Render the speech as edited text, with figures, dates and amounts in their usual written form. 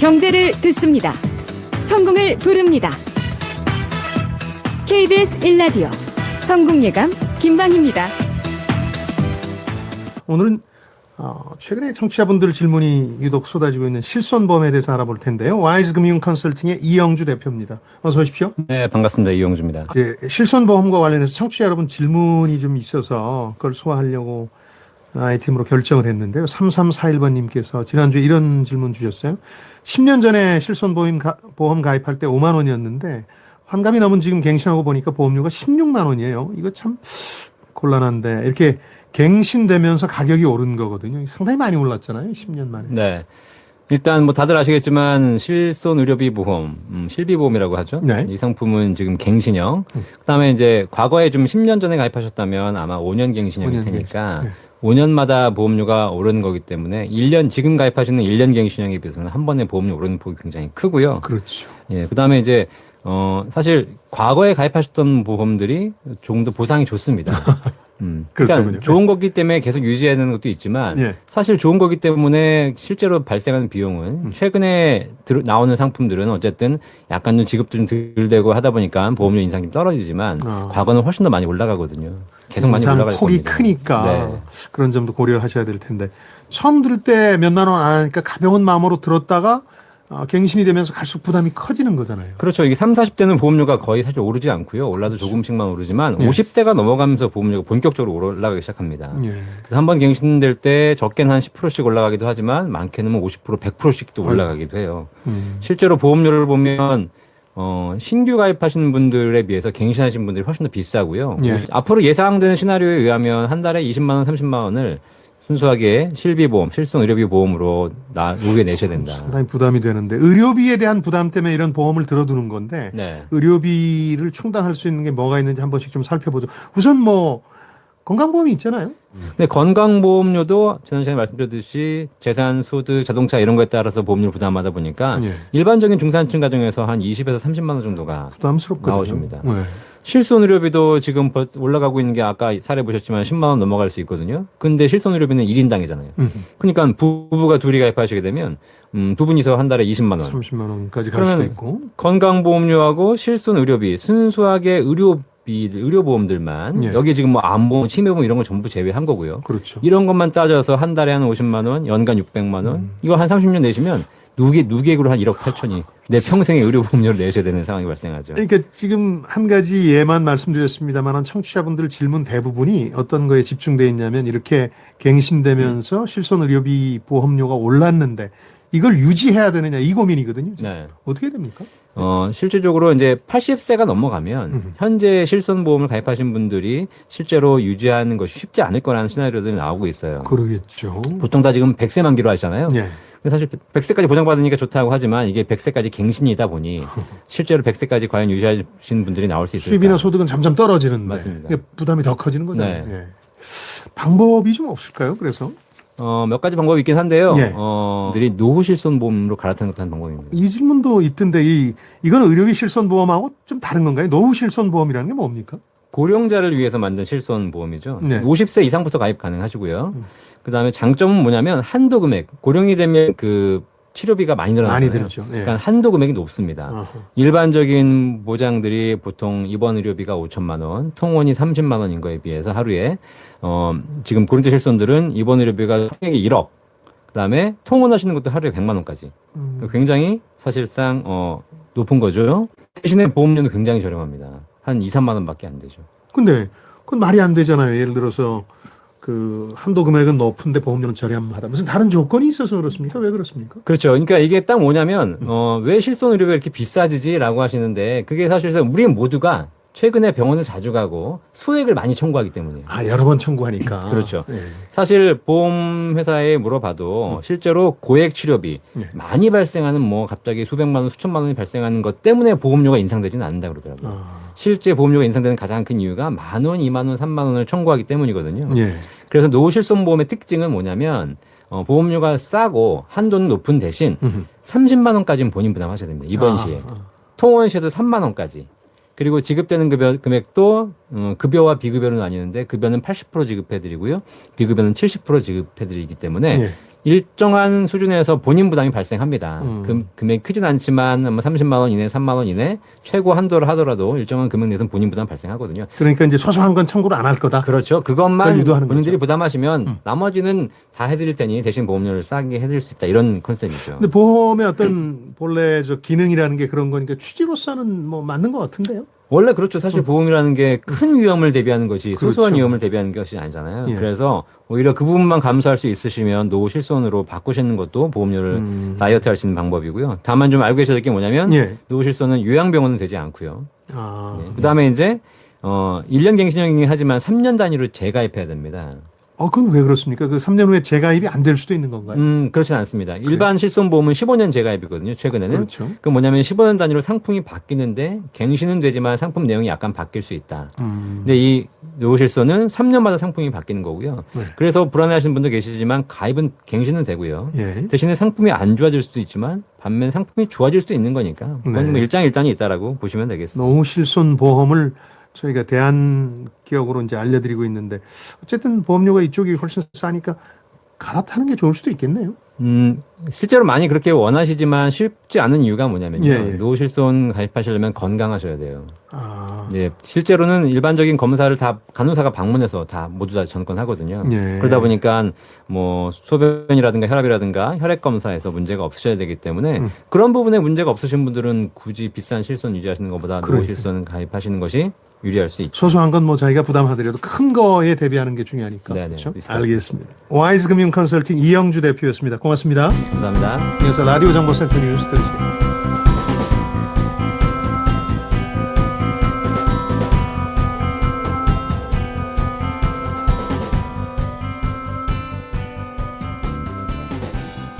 경제를 듣습니다. 성공을 부릅니다. KBS 1라디오 성공예감 김방희입니다. 오늘은 최근에 청취자분들 질문이 유독 쏟아지고 있는 실손보험에 대해서 알아볼 텐데요. 와이즈 금융 컨설팅의 이영주 대표입니다. 어서 오십시오. 네, 반갑습니다. 이영주입니다. 실손보험과 관련해서 청취자 여러분 질문이 좀 있어서 그걸 소화하려고 아이템으로 결정을 했는데요. 3341번님께서 지난주에 이런 질문 주셨어요. 10년 전에 실손보험 가입할 때 5만 원이었는데 환갑이 넘은 지금 갱신하고 보니까 보험료가 16만 원이에요. 이거 참 곤란한데 이렇게 갱신되면서 가격이 오른 거거든요. 상당히 많이 올랐잖아요. 10년 만에. 네. 일단 뭐 다들 아시겠지만 실손 의료비 보험, 실비보험이라고 하죠. 네. 이 상품은 지금 갱신형. 그다음에 이제 과거에 좀 10년 전에 가입하셨다면 아마 5년 갱신형일 5년 테니까 갱신. 네. 5년마다 보험료가 오르는 거기 때문에 1년 지금 가입하시는 1년 갱신형에 비해서는 한 번에 보험료 오르는 폭이 굉장히 크고요. 그렇죠. 예. 그다음에 이제 사실 과거에 가입하셨던 보험들이 조금 더 보상이 좋습니다. 그러니까 좋은 거기 때문에 계속 유지해야 되는 것도 있지만 예. 사실 좋은 거기 때문에 실제로 발생하는 비용은 최근에 나오는 상품들은 어쨌든 약간 좀 지급도 좀 덜 되고 하다 보니까 보험료 인상이 좀 떨어지지만 과거는 훨씬 더 많이 올라가거든요. 계속 많이 올라갈 폭이 겁니다. 크니까 네. 그런 점도 고려하셔야 될 텐데 처음 들을 때 몇만 원 안 하니까 가벼운 마음으로 들었다가 갱신이 되면서 갈수록 부담이 커지는 거잖아요. 그렇죠. 이게 30, 40대는 보험료가 거의 사실 오르지 않고요. 올라도 조금씩만 오르지만 예. 50대가 넘어가면서 보험료가 본격적으로 올라가기 시작합니다. 예. 그래서 한번 갱신될 때 적게는 한 10%씩 올라가기도 하지만 많게는 뭐 50%, 100%씩도 올라가기도 해요. 실제로 보험료를 보면 신규 가입하시는 분들에 비해서 갱신하신 분들이 훨씬 더 비싸고요. 예. 앞으로 예상되는 시나리오에 의하면 한 달에 20만 원, 30만 원을 순수하게 실비보험, 실손 의료비 보험으로 우에 내셔야 된다. 상당히 부담이 되는데 의료비에 대한 부담 때문에 이런 보험을 들어두는 건데 네. 의료비를 충당할 수 있는 게 뭐가 있는지 한 번씩 좀 살펴보죠. 우선 뭐 건강보험이 있잖아요. 근데 건강보험료도 지난 시간에 말씀드렸듯이 재산, 소득, 자동차 이런 거에 따라서 보험료를 부담하다 보니까 예. 일반적인 중산층 가정에서 한 20에서 30만 원 정도가 부담스럽거든요. 나오십니다. 네. 실손 의료비도 지금 올라가고 있는 게 아까 사례 보셨지만 10만 원 넘어갈 수 있거든요. 근데 실손 의료비는 1인당이잖아요. 그러니까 부부가 둘이 가입하시게 되면 두 분이서 한 달에 20만 원. 30만 원까지 갈 수도 있고. 건강보험료하고 실손 의료비, 순수하게 의료보험들만 예. 여기 지금 뭐 암보험, 치매보험 이런 거 전부 제외한 거고요. 그렇죠. 이런 것만 따져서 한 달에 한 50만 원, 연간 600만 원. 이거 한 30년 내시면 누계액으로 한 1억 8천이 내 평생의 의료보험료를 내셔야 되는 상황이 발생하죠. 그러니까 지금 한 가지 예만 말씀드렸습니다만 청취자분들 질문 대부분이 어떤 거에 집중되어 있냐면 이렇게 갱신되면서 실손의료비 보험료가 올랐는데 이걸 유지해야 되느냐 이 고민이거든요. 지금. 네. 어떻게 됩니까? 실질적으로 이제 80세가 넘어가면 현재 실손보험을 가입하신 분들이 실제로 유지하는 것이 쉽지 않을 거라는 시나리오들이 나오고 있어요. 그러겠죠. 보통 다 지금 100세 만기로 하시잖아요. 예. 근데 사실 100세까지 보장받으니까 좋다고 하지만 이게 100세까지 갱신이다 보니 실제로 100세까지 과연 유지하시는 분들이 나올 수 있을까? 수입이나 소득은 점점 떨어지는데 맞습니다. 부담이 더 커지는 거잖아요. 네. 예. 방법이 좀 없을까요? 그래서 몇 가지 방법이 있긴 한데요. 예. 들이 노후 실손보험으로 갈아타는 것도 한 방법입니다. 이 질문도 있던데 이건 의료비 실손보험하고 좀 다른 건가요? 노후 실손보험이라는 게 뭡니까? 고령자를 위해서 만든 실손보험이죠. 네. 50세 이상부터 가입 가능하시고요. 그다음에 장점은 뭐냐면 한도 금액. 고령이 되면 그 치료비가 많이 늘어나잖아요. 많이 들죠. 예. 그러니까 한도 금액이 높습니다. 어허. 일반적인 보장들이 보통 입원 의료비가 5천만 원, 통원이 30만 원인 거에 비해서 하루에 지금 고령자 실손들은 입원 의료비가 통액이 1억. 그다음에 통원하시는 것도 하루에 100만 원까지. 굉장히 사실상 높은 거죠. 대신에 보험료는 굉장히 저렴합니다. 한 2, 3만 원밖에 안 되죠. 근데 그건 말이 안 되잖아요. 예를 들어서 그 한도 금액은 높은데 보험료는 저렴하다. 무슨 다른 조건이 있어서 그렇습니까? 왜 그렇습니까? 그렇죠. 그러니까 이게 딱 뭐냐면 왜 실손 의료비가 이렇게 비싸지지라고 하시는데 그게 사실상 우리 모두가 최근에 병원을 자주 가고 소액을 많이 청구하기 때문이에요. 여러 번 청구하니까. 그렇죠. 예. 사실 보험회사에 물어봐도 실제로 고액 치료비 많이 발생하는 뭐 갑자기 수백만 원, 수천만 원이 발생하는 것 때문에 보험료가 인상되지는 않는다 그러더라고요. 실제 보험료가 인상되는 가장 큰 이유가 10,000원, 20,000원, 30,000원을 청구하기 때문이거든요. 예. 그래서 노후실손보험의 특징은 뭐냐면 보험료가 싸고 한도는 높은 대신 30만 원까지는 본인 부담하셔야 됩니다. 입원 시에. 통원 시에도 3만 원까지. 그리고 지급되는 금액도 급여와 비급여는 나뉘는데 급여는 80% 지급해드리고요. 비급여는 70% 지급해드리기 때문에 예. 일정한 수준에서 본인 부담이 발생합니다. 금액이 크진 않지만 뭐 30만 원 이내, 3만 원 이내 최고 한도를 하더라도 일정한 금액 내에서는 본인 부담 발생하거든요. 그러니까 이제 소소한 건 청구를 안 할 거다. 그렇죠. 그걸 그것만 유도하는 본인들이 거죠. 부담하시면 나머지는 다 해드릴 테니 대신 보험료를 싸게 해드릴 수 있다. 이런 컨셉이죠. 근데 보험의 어떤 본래 저 기능이라는 게 그런 거니까 취지로서는 뭐 맞는 것 같은데요. 원래 그렇죠. 사실 보험이라는 게 큰 위험을 대비하는 것이 소소한 그렇죠. 위험을 대비하는 것이 아니잖아요. 예. 그래서 오히려 그 부분만 감수할 수 있으시면 노후 실손으로 바꾸시는 것도 보험료를 다이어트 할 수 있는 방법이고요. 다만 좀 알고 계셔야 될 게 뭐냐면 예. 노후 실손은 요양병원은 되지 않고요. 아, 그다음에 이제 1년 갱신형이긴 하지만 3년 단위로 재가입해야 됩니다. 그건 왜 그렇습니까? 그 3년 후에 재가입이 안 될 수도 있는 건가요? 그렇진 않습니다. 일반 실손보험은 15년 재가입이거든요. 최근에는. 그렇죠. 그 뭐냐면 15년 단위로 상품이 바뀌는데 갱신은 되지만 상품 내용이 약간 바뀔 수 있다. 근데 이 노후실손은 3년마다 상품이 바뀌는 거고요. 네. 그래서 불안해하시는 분도 계시지만 가입은 갱신은 되고요. 예. 대신에 상품이 안 좋아질 수도 있지만 반면 상품이 좋아질 수도 있는 거니까 그건 네. 뭐 일장일단이 있다라고 보시면 되겠습니다. 노후 실손 보험을 저희가 대한기업으로 이제 알려드리고 있는데 어쨌든 보험료가 이쪽이 훨씬 싸니까 갈아타는 게 좋을 수도 있겠네요. 실제로 많이 그렇게 원하시지만 쉽지 않은 이유가 뭐냐면요. 예, 예. 노후실손 가입하시려면 건강하셔야 돼요. 아, 예, 실제로는 일반적인 검사를 다 간호사가 방문해서 다 모두 다 전권하거든요. 예. 그러다 보니까 뭐 소변이라든가 혈압이라든가 혈액 검사에서 문제가 없으셔야 되기 때문에 그런 부분에 문제가 없으신 분들은 굳이 비싼 실손 유지하시는 것보다 그러니까요. 노후실손 가입하시는 것이 유리할 수 있죠. 소소한 건 뭐 자기가 부담하더라도 큰 거에 대비하는 게 중요하니까. 네네, 그렇죠? 비슷하습니다. 알겠습니다. 와이즈 금융 컨설팅 이영주 대표였습니다. 고맙습니다. 감사합니다. 이어서 라디오 정보센터 뉴스 들으시겠습니다.